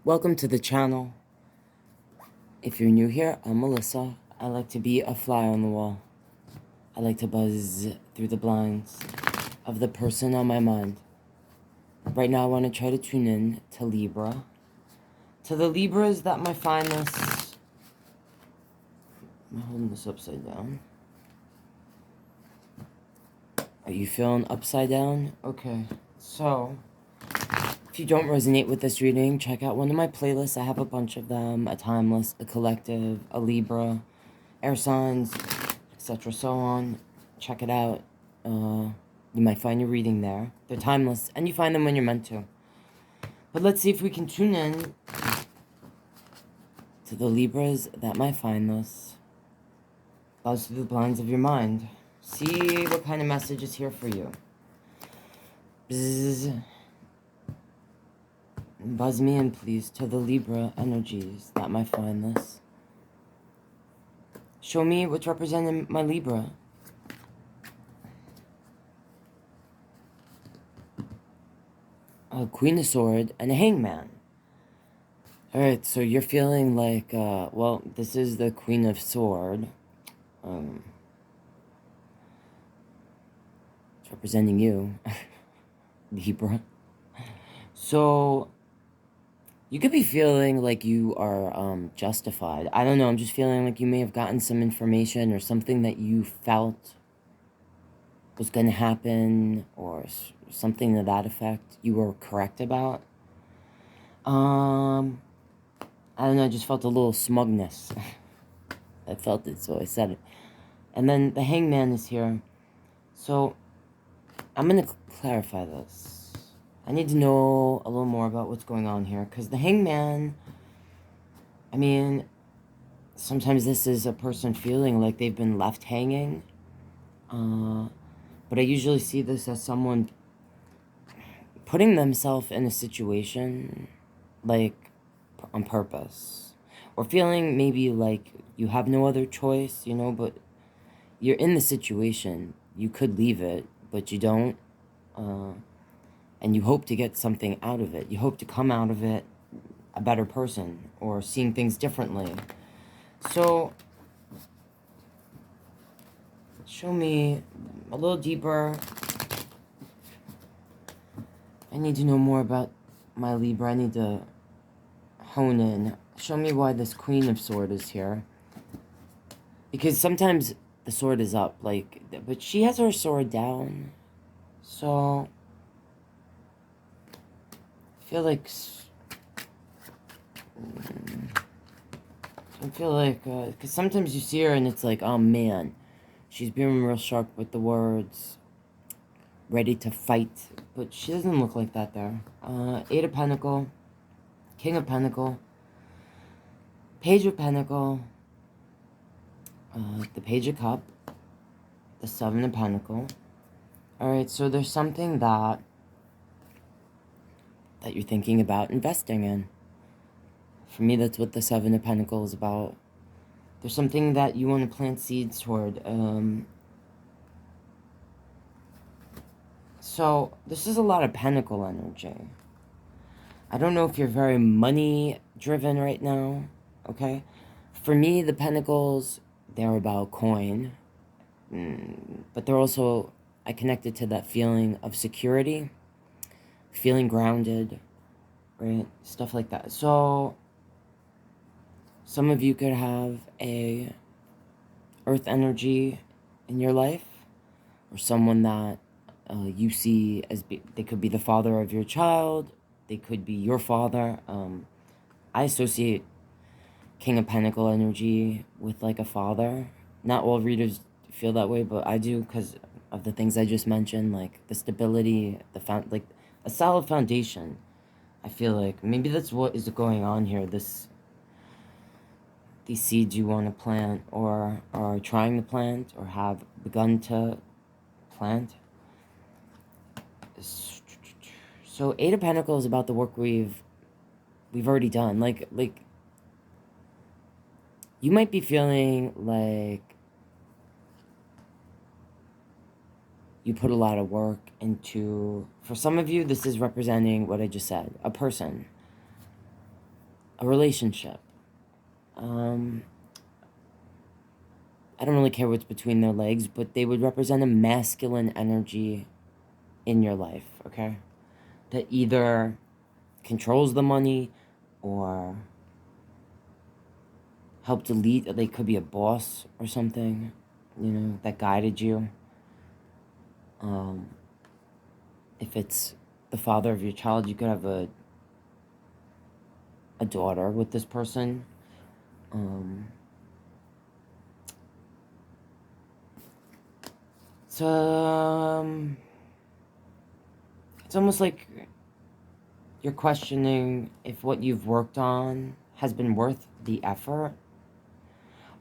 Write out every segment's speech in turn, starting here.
Welcome to the channel. If you're new here, I'm Melissa. I like to be a fly on the wall. I like to buzz through the blinds of the person on my mind. Right now I want to try to tune in to Libra. To the Libras that might find this... I'm holding this upside down. Are you feeling upside down? Okay, so... if you don't resonate with this reading, check out one of my playlists. I have a bunch of them. A timeless, a collective, a Libra, air signs, etc. so on. Check it out. You might find your reading there. They're timeless, and you find them when you're meant to. But let's see if we can tune in to the Libras that might find this. Buzz through the blinds of your mind. See what kind of message is here for you. Bzzz. Buzz me in, please, to the Libra energies that might find this. Show me what's representing my Libra. A Queen of Swords and a Hangman. Alright, so you're feeling like, well, this is the Queen of Swords. It's representing you, Libra. So... you could be feeling like you are justified. I don't know, I'm just feeling like you may have gotten some information or something that you felt was going to happen, or something to that effect you were correct about. I don't know, I just felt a little smugness. I felt it, so I said it. And then the Hangman is here. So, I'm going to clarify this. I need to know a little more about what's going on here, because the Hangman, I mean, sometimes this is a person feeling like they've been left hanging, but I usually see this as someone putting themselves in a situation, like, on purpose, or feeling maybe like you have no other choice, you know, but you're in the situation. You could leave it, but you don't, and you hope to get something out of it. You hope to come out of it a better person, or seeing things differently. So, show me a little deeper. I need to know more about my Libra. I need to hone in. Show me why this Queen of Swords is here. Because sometimes the sword is up, like, but she has her sword down. So... I feel like, because sometimes you see her and it's like, oh man, she's being real sharp with the words, ready to fight, but she doesn't look like that there. Eight of Pentacles, King of Pentacles, Page of Pentacles, the Page of Cup, the Seven of Pentacles. Alright, so there's something that you're thinking about investing in. For me, that's what the Seven of Pentacles is about. There's something that you want to plant seeds toward. So, this is a lot of Pentacle energy. I don't know if you're very money-driven right now, okay? For me, the Pentacles, they're about coin. But they're also, I connected to that feeling of security. Feeling grounded, right? Stuff like that. So, some of you could have a earth energy in your life, or someone that you see as, they could be the father of your child, they could be your father. I associate King of Pentacle energy with like a father. Not all readers feel that way, but I do, because of the things I just mentioned, like the stability, like a solid foundation. I feel like maybe that's what is going on here. These seeds you want to plant, or are trying to plant, or have begun to plant. So Eight of Pentacles is about the work we've already done. Like you might be feeling like you put a lot of work into, for some of you, this is representing what I just said, a person. a relationship. I don't really care what's between their legs, but they would represent a masculine energy in your life, okay? That either controls the money or helped to lead. They could be a boss or something, you know, that guided you. If it's the father of your child, you could have a daughter with this person. It's almost like you're questioning if what you've worked on has been worth the effort,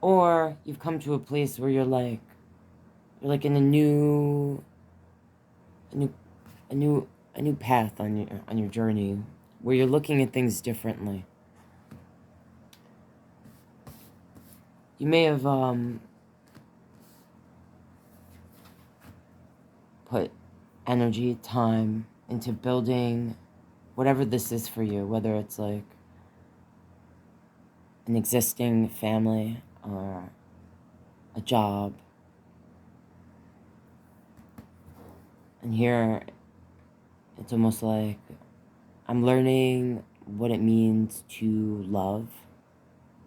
or you've come to a place where you're like in a new path on your journey, where you're looking at things differently. You may have put energy, time into building whatever this is for you, whether it's like an existing family or a job. And here, it's almost like I'm learning what it means to love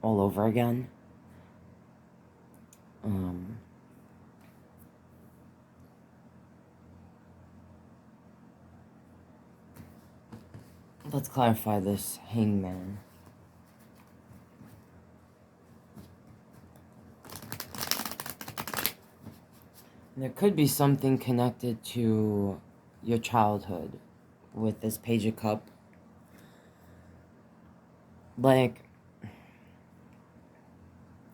all over again. Let's clarify this hangman. There could be something connected to your childhood with this Page of Cups. Like,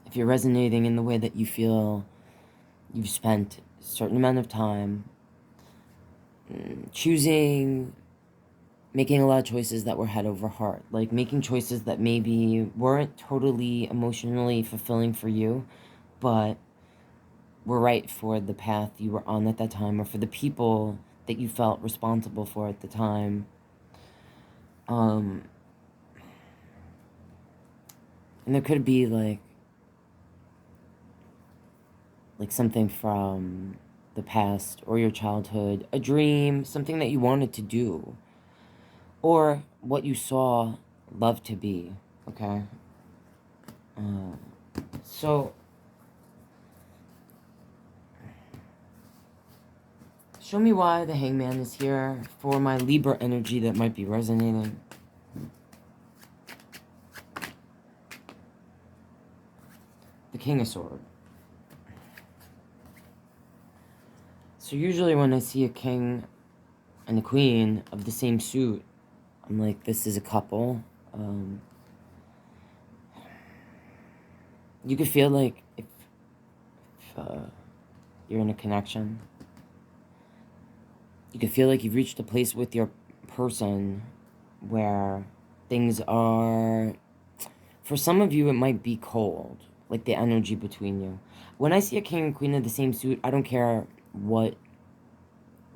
if you're resonating in the way that you feel you've spent a certain amount of time making a lot of choices that were head over heart, like making choices that maybe weren't totally emotionally fulfilling for you, but were right for the path you were on at that time, or for the people that you felt responsible for at the time. And there could be like something from the past or your childhood, a dream, something that you wanted to do, or what you saw love to be, okay? So, show me why the Hangman is here for my Libra energy that might be resonating. The King of Swords. So usually when I see a king and a queen of the same suit, I'm like, this is a couple. You could feel like if you're in a connection, you could feel like you've reached a place with your person where things are, for some of you, it might be cold, like the energy between you. When I see a king and queen of the same suit, I don't care what,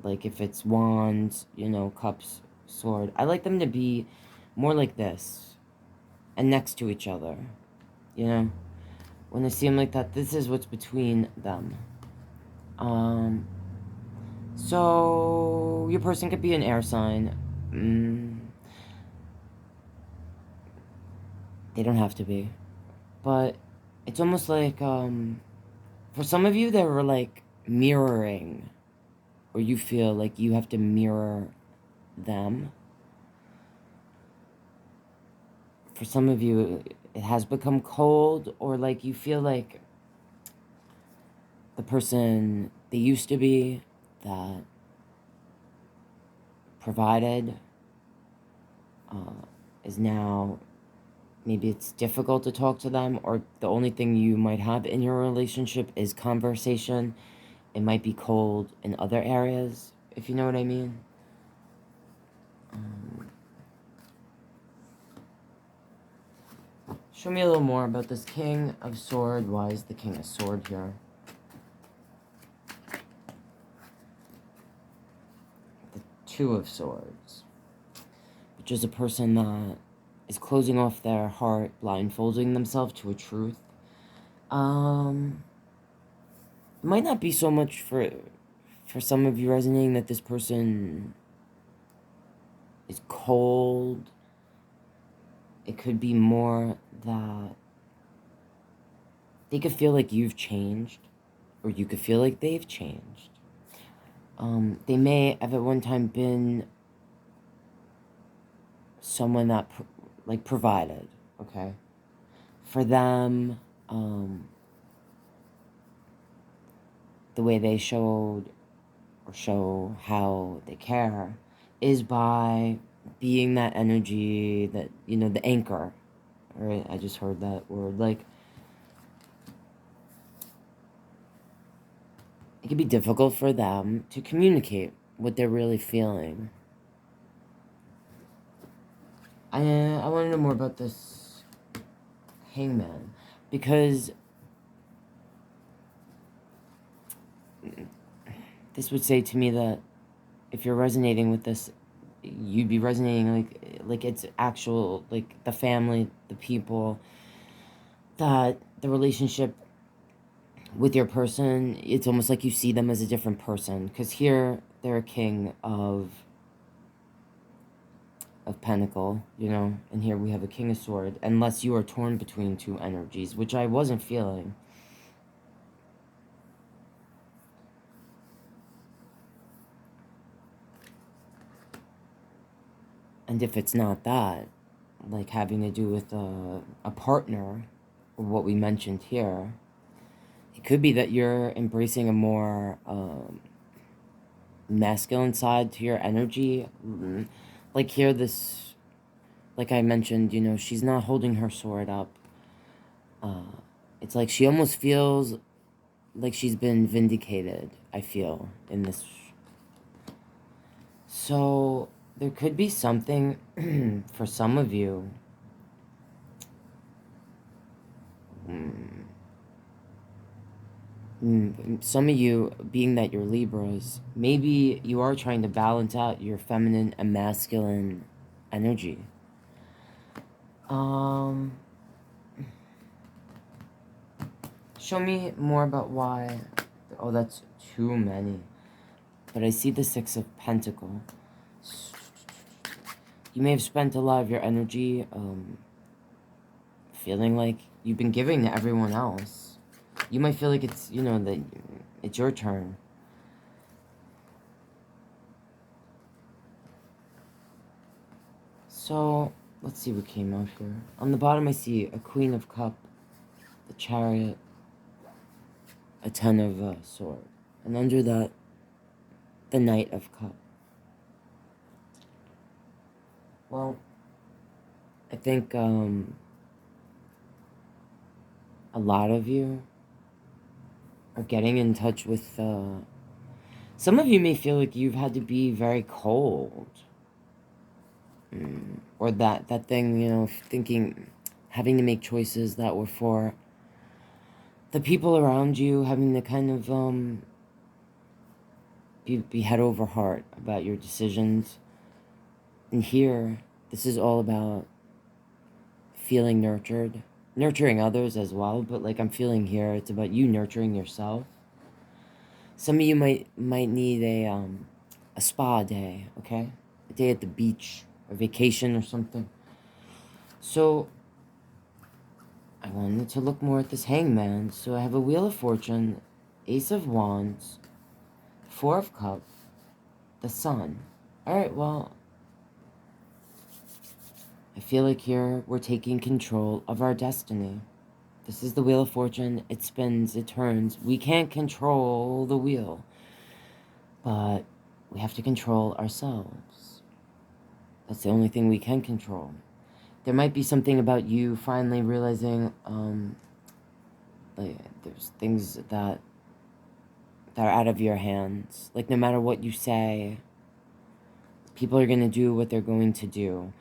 like if it's wands, you know, cups, sword. I like them to be more like this and next to each other, you know? When I see them like that, this is what's between them. So your person could be an air sign. They don't have to be. But it's almost like, for some of you, they were like mirroring, or you feel like you have to mirror them. For some of you, it has become cold, or like you feel like the person they used to be that provided is now, maybe it's difficult to talk to them, or the only thing you might have in your relationship is conversation. It might be cold in other areas, if you know what I mean. Show me a little more about this King of Swords. Why is the King of Swords here? The Two of Swords, which is a person that is closing off their heart, blindfolding themselves to a truth. It might not be so much for some of you resonating that this person is cold. It could be more that they could feel like you've changed, or you could feel like they've changed. They may have at one time been someone that provided, okay? For them, the way they show how they care is by being that energy that, the anchor. All right, I just heard that word. Like, it can be difficult for them to communicate what they're really feeling. I want to know more about this hangman, because this would say to me that if you're resonating with this, you'd be resonating like it's actual, like the family, the people, that the relationship with your person, it's almost like you see them as a different person. Because here, they're a king of pentacle, and here we have a king of sword, unless you are torn between two energies, which I wasn't feeling. And if it's not that, like having to do with a partner, or what we mentioned here, it could be that you're embracing a more masculine side to your energy. Like here, this, like I mentioned, she's not holding her sword up. It's like she almost feels like she's been vindicated, I feel, in this. So there could be something for some of you. Some of you, being that you're Libras, maybe you are trying to balance out your feminine and masculine energy. Show me more about why. Oh, that's too many. But I see the Six of Pentacles. You may have spent a lot of your energy feeling like you've been giving to everyone else. You might feel like it's, that it's your turn. So, let's see what came out here. On the bottom, I see a Queen of Cups, the Chariot, a Ten of Swords. And under that, the Knight of Cups. Well, I think a lot of you are getting in touch with... some of you may feel like you've had to be very cold. Or that thing, thinking, having to make choices that were for the people around you, having to kind of be head over heart about your decisions. And here, this is all about feeling nurtured, nurturing others as well, but like I'm feeling here, it's about you nurturing yourself. Some of you might need a spa day, okay? A day at the beach, or vacation or something. So I wanted to look more at this hangman. So I have a Wheel of Fortune, Ace of Wands, Four of Cups, the Sun. Alright, well, I feel like here we're taking control of our destiny. This is the Wheel of Fortune. It spins, it turns. We can't control the wheel, but we have to control ourselves. That's the only thing we can control. There might be something about you finally realizing like there's things that are out of your hands. Like no matter what you say, people are going to do what they're going to do.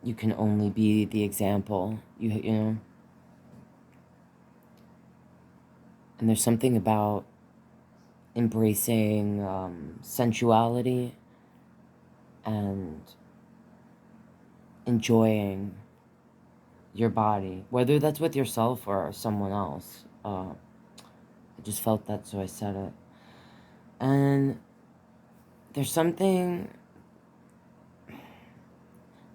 You can only be the example, you know. And there's something about embracing sensuality and enjoying your body, whether that's with yourself or someone else. I just felt that, so I said it. And there's something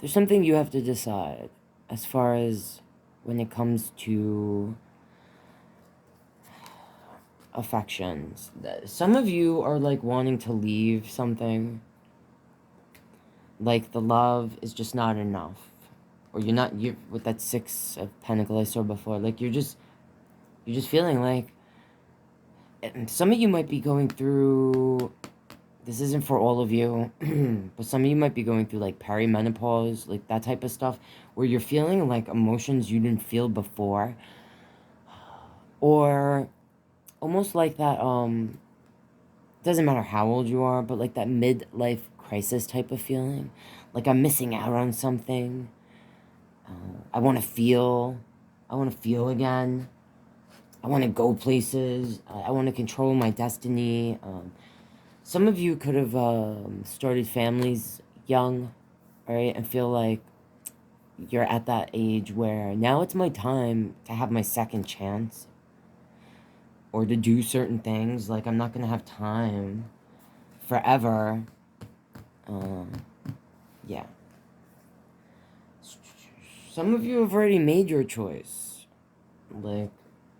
you have to decide as far as when it comes to affections. Some of you are like wanting to leave something, like the love is just not enough, or you're with that 6 of Pentacles I saw before, like you're just feeling like, and some of you might be going through, this isn't for all of you, but some of you might be going through like perimenopause, like that type of stuff, where you're feeling like emotions you didn't feel before, or almost like that, doesn't matter how old you are, but like that midlife crisis type of feeling, like I'm missing out on something. I want to feel again. I want to go places. I want to control my destiny. Some of you could have started families young, right? And feel like you're at that age where now it's my time to have my second chance, or to do certain things. Like, I'm not going to have time forever. Yeah. Some of you have already made your choice. Like,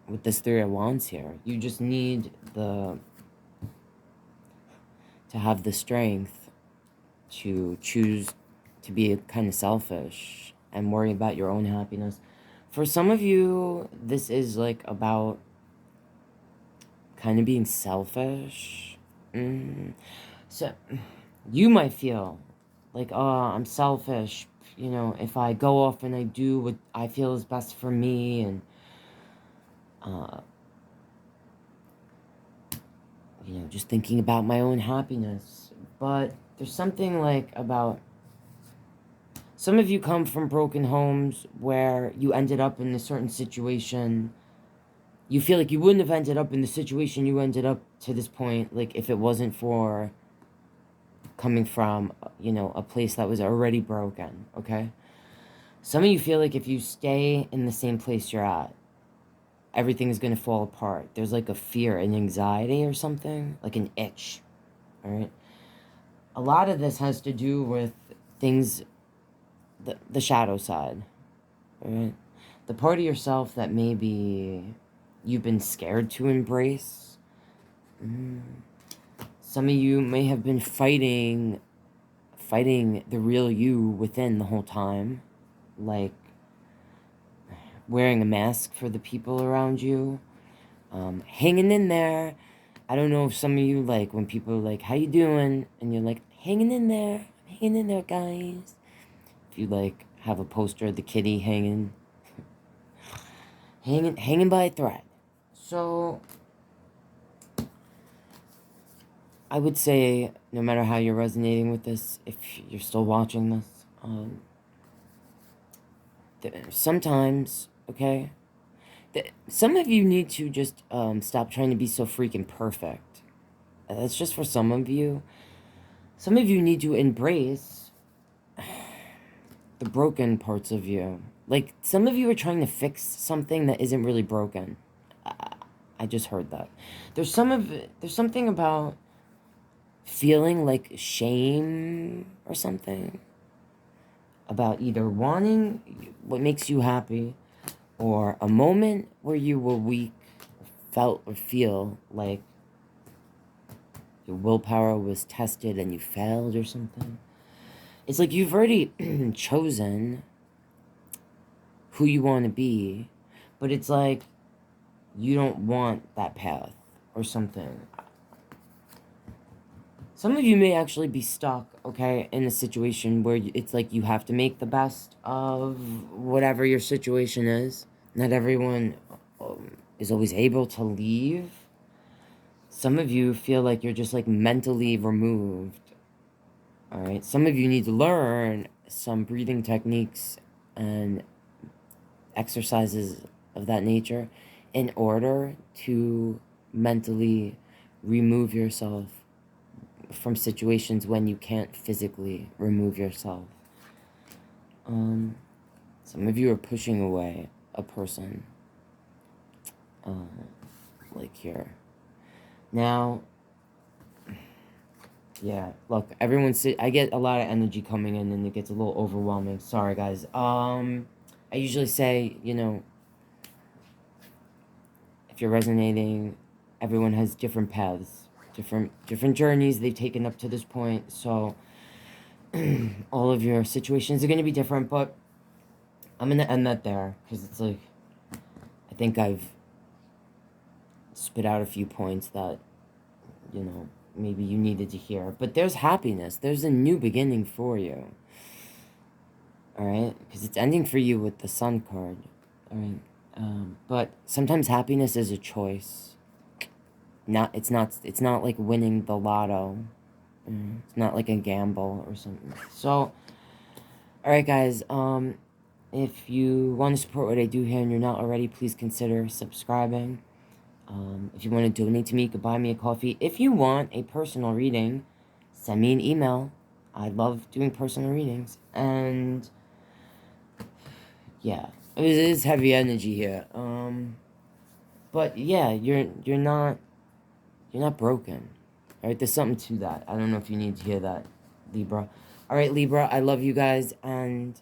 with this 3 of Wands here. You just need to have the strength to choose to be kind of selfish and worry about your own happiness. For some of you, this is like about kind of being selfish. So you might feel like, oh, I'm selfish, you know, if I go off and I do what I feel is best for me, and you know, just thinking about my own happiness. But there's something like about, some of you come from broken homes where you ended up in a certain situation. You feel like you wouldn't have ended up in the situation you ended up to this point, like, if it wasn't for coming from, you know, a place that was already broken, okay? Some of you feel like if you stay in the same place you're at, everything is going to fall apart. There's like a fear, an anxiety or something, like an itch, all right? A lot of this has to do with things, the shadow side, all right? The part of yourself that maybe you've been scared to embrace. Some of you may have been fighting the real you within the whole time, like wearing a mask for the people around you, hanging in there. I don't know if some of you, like, when people are like, how you doing? And you're like, hanging in there, guys. If you, like, have a poster of the kitty hanging by a thread. So I would say, no matter how you're resonating with this, if you're still watching this, sometimes, okay, some of you need to just stop trying to be so freaking perfect. That's just for some of you. Some of you need to embrace the broken parts of you. Like, some of you are trying to fix something that isn't really broken. I just heard that. There's something about feeling like shame or something about either wanting what makes you happy, or a moment where you were weak, felt or feel like your willpower was tested and you failed or something. It's like you've already chosen who you want to be, but it's like you don't want that path or something. Some of you may actually be stuck, okay, in a situation where it's like you have to make the best of whatever your situation is. Not everyone is always able to leave. Some of you feel like you're just like mentally removed. All right. Some of you need to learn some breathing techniques and exercises of that nature in order to mentally remove yourself from situations when you can't physically remove yourself. Some of you are pushing away a person. Like here. Now, yeah, look, I get a lot of energy coming in and it gets a little overwhelming. Sorry, guys. I usually say, you know, if you're resonating, everyone has different paths, different journeys they've taken up to this point. So all of your situations are going to be different, but I'm going to end that there because it's like, I think I've spit out a few points that, you know, maybe you needed to hear. But there's happiness. There's a new beginning for you. All right? Because it's ending for you with the Sun card. All right? But sometimes happiness is a choice. It's not like winning the lotto. It's not like a gamble or something. So, all right, guys. If you want to support what I do here and you're not already, please consider subscribing. If you want to donate to me, you could buy me a coffee. If you want a personal reading, send me an email. I love doing personal readings. And yeah, it is heavy energy here. But yeah, you're not broken. All right, there's something to that. I don't know if you need to hear that, Libra. All right, Libra, I love you guys, and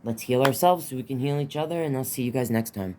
let's heal ourselves so we can heal each other, and I'll see you guys next time.